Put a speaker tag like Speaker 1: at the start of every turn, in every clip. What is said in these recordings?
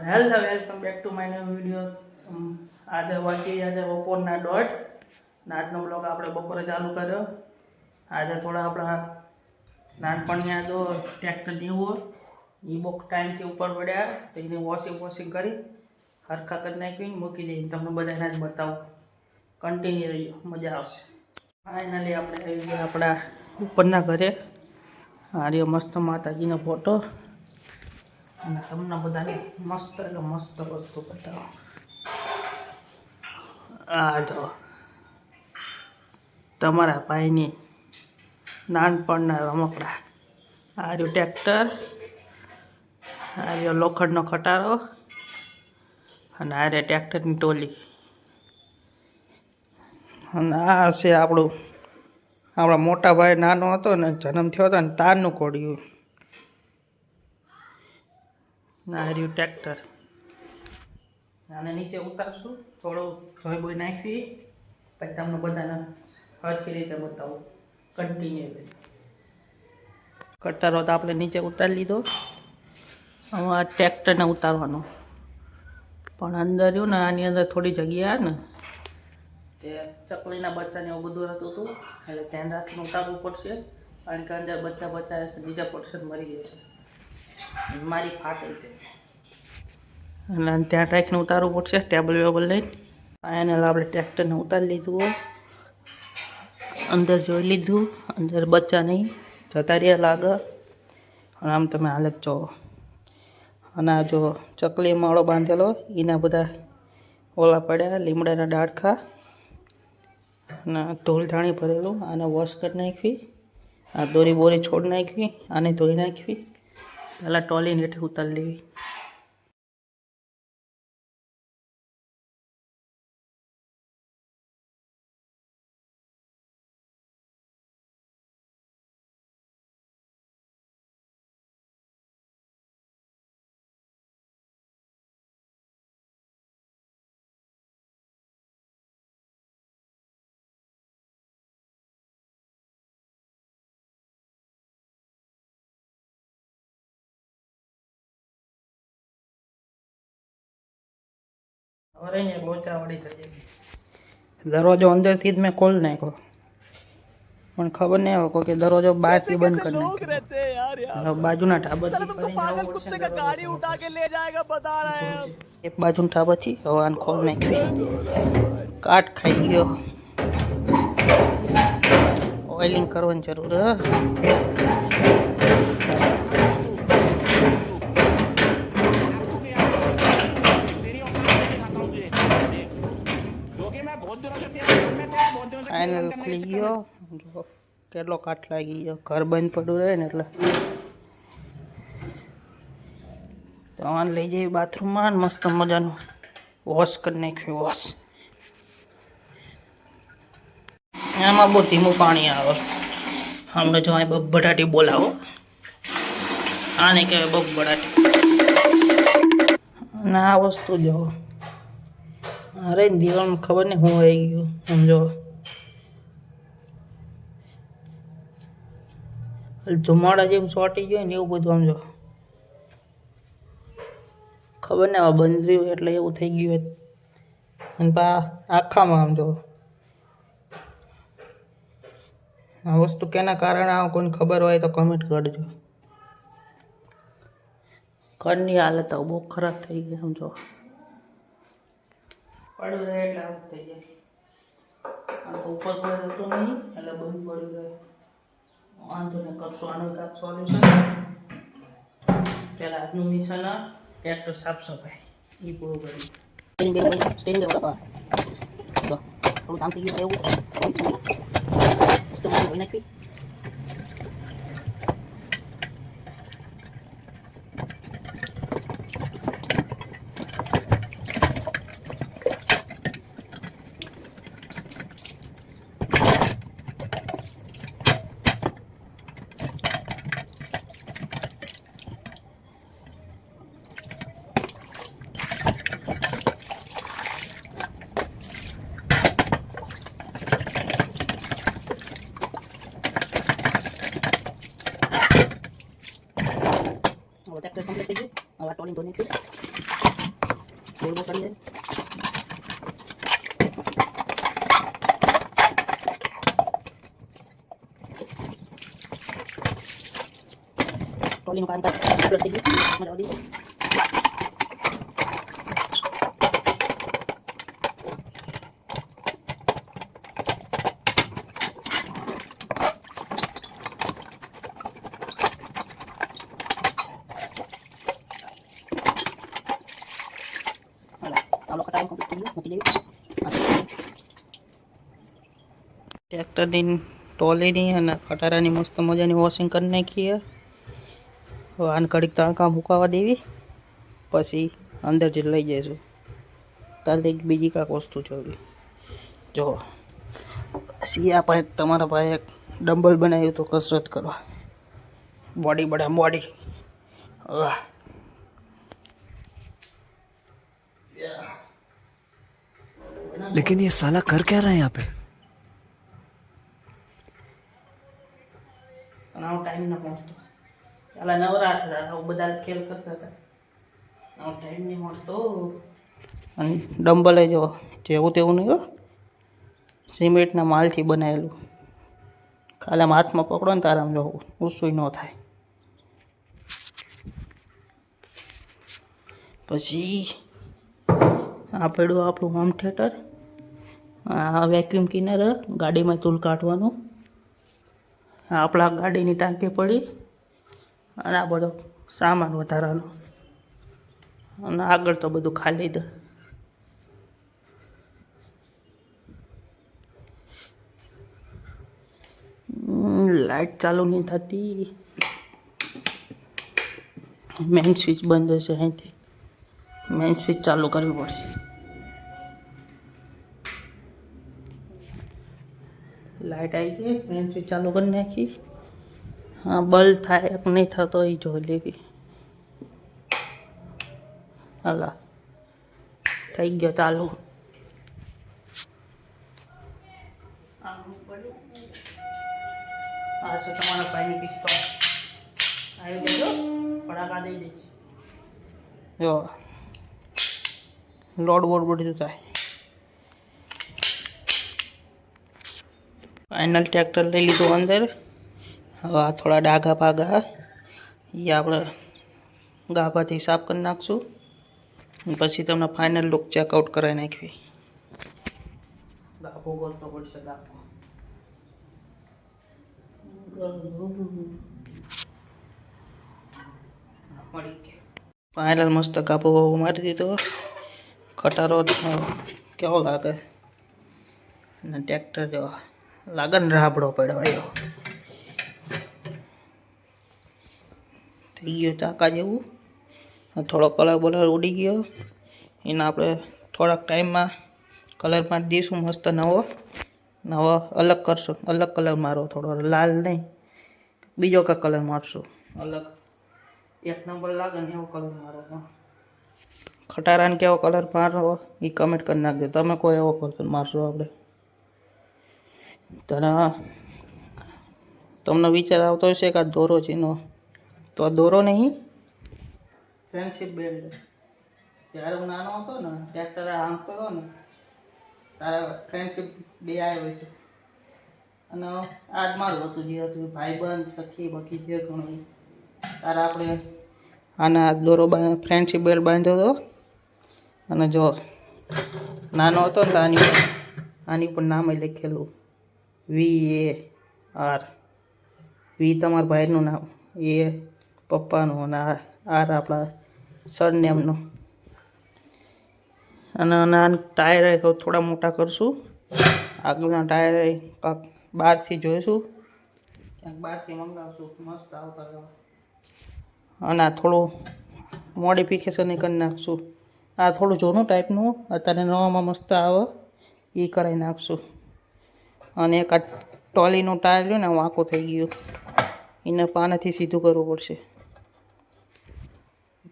Speaker 1: Hello welcome back to my new video. આજે વાગી આજે બપોરના 1:30 ને આજનો બ્લોગ આપણે બપોરે ચાલુ કર્યો. આજે થોડા આપણા નાનપણિયા જો ટ્રેક્ટર જેવું એ બહુ ટાઈમથી ઉપર પડ્યા તો એને વોશિંગ કરી હરખા કરી નાખીને મૂકી દઈને તમને બધાને જ બતાવું. કન્ટિન્યુ રહીજો, મજા આવશે. ફાઇનલી આપણે આવી ગયા આપણા ઉપરના ઘરે. આ રહ્યો મસ્ત માતાજીનો ફોટો અને તમને બધાને મસ્ત વસ્તુ બતાવો. આ જો તમારા ભાઈની નાનપણના રમકડા. આ રહ્યું ટ્રેક્ટર, આ રહ્યો લોખંડનો ખટારો અને આ રહ્યો ટ્રેક્ટરની ટોલી. અને આ છે આપણા મોટા ભાઈ નાનો હતો ને જન્મ થયો હતો ને તારનું કોડિયું. આ રહ્યું ટ્રેક્ટર. આને નીચે ઉતારશું, થોડું ધોઈ બોઈ નાખી પછી તમને બધાને સરખી રીતે બતાવું. કન્ટિન્યુ કટારો તો આપણે નીચે ઉતારી લીધો. હવે આ ટ્રેક્ટરને ઉતારવાનો, પણ અંદર રહ્યું ને આની અંદર થોડી જગ્યા ને તે ચકલીના બચ્ચાને એવું બધું રહેતું હતું એટલે ધ્યાન રાખીને ઉતારવું પડશે, કારણ કે અંદર બચ્ચા હશે બીજા પર્સન મરી જશે. મારી ફાટે છે એટલે ધ્યાન રાખીને ઉતારવું પડશે. ટેબલ વેબલ લઈને એને આપણે ટ્રેક્ટરને ઉતારી લીધું. અંદર જોઈ લીધું, અંદર બચ્ચા નહીં જતા રહ્યા લાગે. અને આમ તમે હાલત જોવો. અને આ જો ચકલી માળો બાંધેલો એના બધા ઓલા પડ્યા લીમડાના ડાળખા અને ધૂળ ધાણી ભરેલું. આને વોશ કરી નાખવી, આ દોરી બોરી છોડ નાખવી, આને ધોઈ નાખવી. પહેલાં ટોલીને હેઠે ઉતારી લેવી. હવે ને લોચાવાળી થઈ ગઈ. દરવાજો અંદરથી જ મેં ખોલી નાખ્યો, પણ ખબર નહીં આવે કોઈ કે દરવાજો બહારથી બંધ કરી નાખ્યો. બાજુના ઢાબાથી એક બાજુના ઢાબાથી હવે આને ખોલી નાખવી. કાટ ખાઈ ગયો, ઓઇલિંગ કરવાની જરૂર. ફાઇનલ ખુલી ગયો. જો કેટલો કાટ લાગી ગયો. ઘર બંધ પડ્યું રહે ને એટલે સામાન લઈ જઈએ બાથરૂમમાં. મસ્ત મજાનું વોશ કરી નાખ્યું. વોશ એમાં બહુ ધીમું પાણી આવે. હમણાં જો અહીં બબડાટી બોલાવો, આને કહેવાય બબડાટી. અને આ વસ્તુ જો અરે દિવાલમાં ખબર નહીં હું આવી ગયું. સમજો ધુમાડા જેમ ચોંટી ગયો ને એવું બધું. સમજો ખબર ને હવે બંધ રહ્યું એટલે એવું થઈ ગયું. અને આખામાં સમજો આ વસ્તુ કેના કારણે આવે કોઈને ખબર હોય તો કમેન્ટ કરજો. ઘરની હાલત બહુ ખરાબ થઈ ગઈ. સમજો પડ્યું રહે એટલે આવું થઈ જાય. આમ તો ઉપર પડે હતું નહીં એટલે બંધ પડ્યું રહે. વાંધો ને કરશું આનું કાંક સોલ્યુશન. પહેલાં આજનું મિશન ટ્રેક્ટર સાફ સફાઈ એ પૂરું કર્યું. થોડું કામ થઈ ગયું એવું નાખી. ટ્રેક્ટર કમ્પ્લીટ થઈ ગયું. હવે ટોલિંગ ધોઈ નાખ્યું. ગોળ ગોળ કરી દે. ટોલીનું કામ કર પ્લસ થઈ ગયું મજા આવી. ટ્રેક્ટરની ટોલીની અને કટારાની મસ્ત મજાની વોશિંગ કરી નાખીએ. હવે આને ઘડીક તડકા મુકાવા દેવી, પછી અંદર જ લઈ જઈશું. તારે બીજી કાંઈક વસ્તુ જોવી. જો સિયા પાસે તમારા પાસે એક ડમ્બલ બનાવ્યું તો કસરત કરવા, બોડી બડા બોડી.
Speaker 2: लेकिन ये साला कर क्या रहा है यहाँ पे?
Speaker 1: ટાઈમ ના પહોંચતો, પેલા નવરા હતા બધા ખેલ કરતા હતા. ટાઈમ નહીં મળતો. અને ડમ્બલે જો જેવું તેવું નહીં હો, સિમેન્ટના માલથી બનાવેલું. ખાલી આમ હાથમાં પકડો ને તારામ જો ઊંચું ન થાય. પછી આ પડ્યું આપણું હોમ થિયેટર. આ વેક્યુમ ક્લીનર ગાડીમાં ધૂળ કાઢવાનું. આપણા ગાડીની ટાંકી પડી અને આ બધો સામાન વધારાનો. અને આગળ તો બધું ખાલી દે. લાઇટ ચાલુ નહીં થતી. મેઇન સ્વિચ બંધ હશે અહીંથી. મેઇન સ્વિચ ચાલુ કરવી પડશે. લાઇટ આવી ગઈ, મેઇન સ્વિચ ચાલુ કરી નાખી. હા બલ્બ થાય કે નહીં થતો એ જોઈ લેવી. હાલા થઈ ગયો ચાલુ. આ છે તમારા ભાઈની પિસ્તોલ. આવી જજો, પડાકા દઈ દઈશ. જો લોડ બોડ બધું થાય. ફાઇનલ ટ્રેક્ટર લઈ લીધું અંદર. હવે આ થોડા ડાઘા ભાગા એ આપણે ગાભાથી સાફ કરી નાખશું. પછી તમને ફાઇનલ લુક ચેકઆઉટ કરાવી નાખવી. ગાભો ગોતવો પડશે. ગાભો ફાઇનલ મસ્ત ગાભો મારી દીધો. ખટારો કેવો લાગે. અને ટ્રેક્ટર જો લાગે ને રાબડો પડ્યો. થઈ ગયો ચાકા જેવું. થોડો કલર બલર ઉડી ગયો. એને આપણે થોડાક ટાઈમમાં કલર મારી દઈશું. મસ્ત નવો અલગ કરશું. અલગ કલર મારો, થોડો લાલ નહીં, બીજો કાંઈ કલર મારશું અલગ. એક નંબર લાગે ને એવો કલર મારો. ખટારાને કેવો કલર મારો એ કમેન્ટ કરી નાખજો. તમે કોઈ એવો કલર મારશો આપણે. તમને વિચાર આવતો હશે કે આ દોરો ચીનો, તો આ દોરો નહીં, ફ્રેન્ડશીપ બેલ્ટ. જ્યારે હું નાનો હતો ને ટ્રેક્ટર હાંકતો હતો ને તારા ફ્રેન્ડશીપ બે આવ્યો છે. અને આજ મારું હતું જે હતું ભાઈબંધ સખી બખી જે ઘણું. તારે આપણે આના દોરો ફ્રેન્ડશીપ બેલ્ટ બાંધ્યો હતો. અને જો નાનો હતો ને આની ઉપર નામ લખેલું VAR. વી તમારા ભાઈનું નામ, એ પપ્પાનું, અને આર આપણા સરનેમનું. અને આના ટાયર થોડા મોટા કરશું. આગળના ટાયર કાંક બહારથી જોઈશું, ક્યાંક બહારથી મંગાવશું. મસ્ત આવતા રહો. અને આ થોડું મોડિફિકેશન કરી નાખશું. આ થોડું જૂનું ટાઈપનું અત્યારે નવામાં મસ્ત આવે એ કરાવી નાખશું. અને એક આ ટોલીનું ટાયર રહ્યું ને વાંકો થઈ ગયું, એને પાનેથી સીધું કરવું પડશે.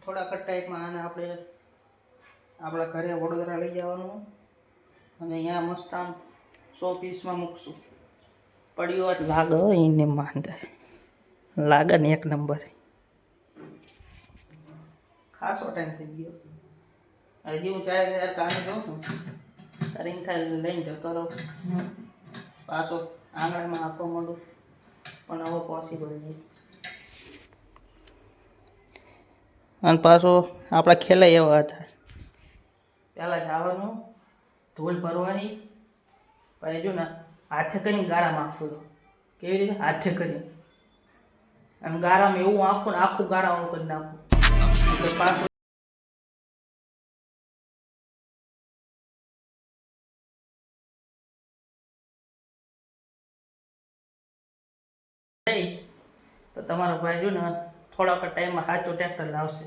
Speaker 1: થોડાક ટાઈપમાં આને આપણે આપણા ઘરે વડોદરા લઈ જવાનું અને અહીંયા મસ્ત આમ 100 પીસમાં મૂકશું. પડ્યો જ લાગે એને માંદે લાગે ને એક નંબર. ખાસો ટાઈમ થઈ ગયો. હજી હું ચારે કામ જોઉં છું તારી ખાલી લઈને જતો રહો પાછો આંગણામાં આપવા માંડું પણ હવે પોસિબલ નહીં અને પાછો આપણા ખેલાઈ એવા હતા પહેલાં જવાનું ધૂળ ભરવાની પછી જો ને હાથે કરીને ગાળા માગતો હતો કેવી રીતે હાથે કરી અને ગાળામાં એવું આખું ને આખું ગાળામાં કરી નાખું એટલે પાછું તો તમારો ભાઈ જો ને થોડાક ટાઈમમાં સાચું ટ્રેક્ટર લાવશે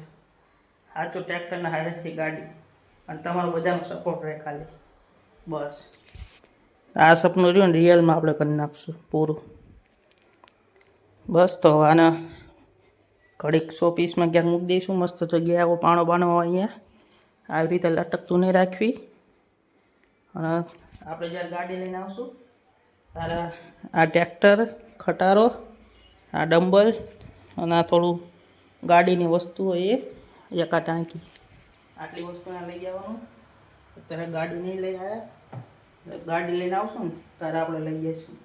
Speaker 1: સાચું ટ્રેક્ટરના હાડેથી ગાડી અને તમારો બધાનો સપોર્ટ રહે ખાલી બસ આ સપનું રહ્યું ને રિયલમાં આપણે કરી નાખશું પૂરું બસ તો આને ઘડીક 100 પીસમાં ક્યાંક મૂકી દઈશું મસ્ત જગ્યાએ આવો પાણો બાણો અહીંયા આવી રીતે લટકતું નહીં રાખવી અને આપણે જ્યારે ગાડી લઈને આવશું ત્યારે આ ટ્રેક્ટર ખટારો આ ડમ્બલ અને આ થોડું ગાડીની વસ્તુઓ એ એકા ટાંકી આટલી વસ્તુને લઈ જવાનું અત્યારે ગાડી નહીં લઈ આવ્યા ગાડી લઈને આવશું ને ત્યારે આપણે લઈ જઈશું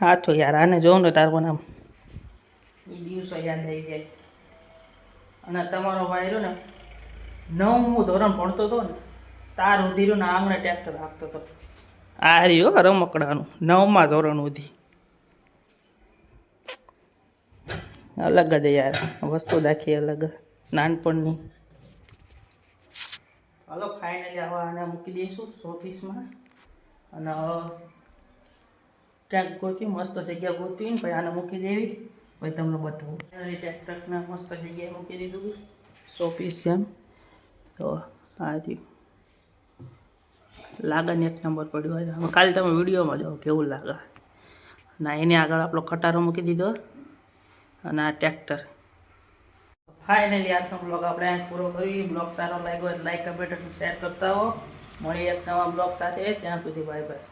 Speaker 1: હા તો યાર આને જોઉં ને તાર પણ આમ એ દિવસો યાદ આવી જાય અને તમારો ભાઈ રહ્યો ને 9મું ધોરણ ભણતો હતો ને તાર સુધી રહ્યો ને આંગણે ટ્રેક્ટર હાંકતો હતો આ રહ્યો રમકડાનું 9મા ધોરણ સુધી અલગ જ યાર વસ્તુ દાખી અલગ નાનપણની હાલો ફાઇનલી આવા આને મૂકી દઈશું 100 પીસમાં અને ક્યાંક ગોતી મસ્ત જગ્યા ગોતી ને પછી આને મૂકી દેવી પછી તમને બતાવું ટ્રેક્ટરને મસ્ત જગ્યાએ મૂકી દીધું 100 પીસ એમ તો આ રહ્યું લાગે ને 1 નંબર પડ્યો હોય હવે ખાલી તમે વિડીયોમાં જાઓ કેવું લાગે ના એની આગળ આપણો ખટારો મૂકી દીધો અને આ ટ્રેક્ટર ફાઇનલી આજનો બ્લોગ આપણે પૂરો કરી બ્લોગ સારો લાગ્યો એટલે લાઈક કમેન્ટ અને શેર કરતા હો મળીએ એક નવા બ્લોગ સાથે ત્યાં સુધી બાય બાય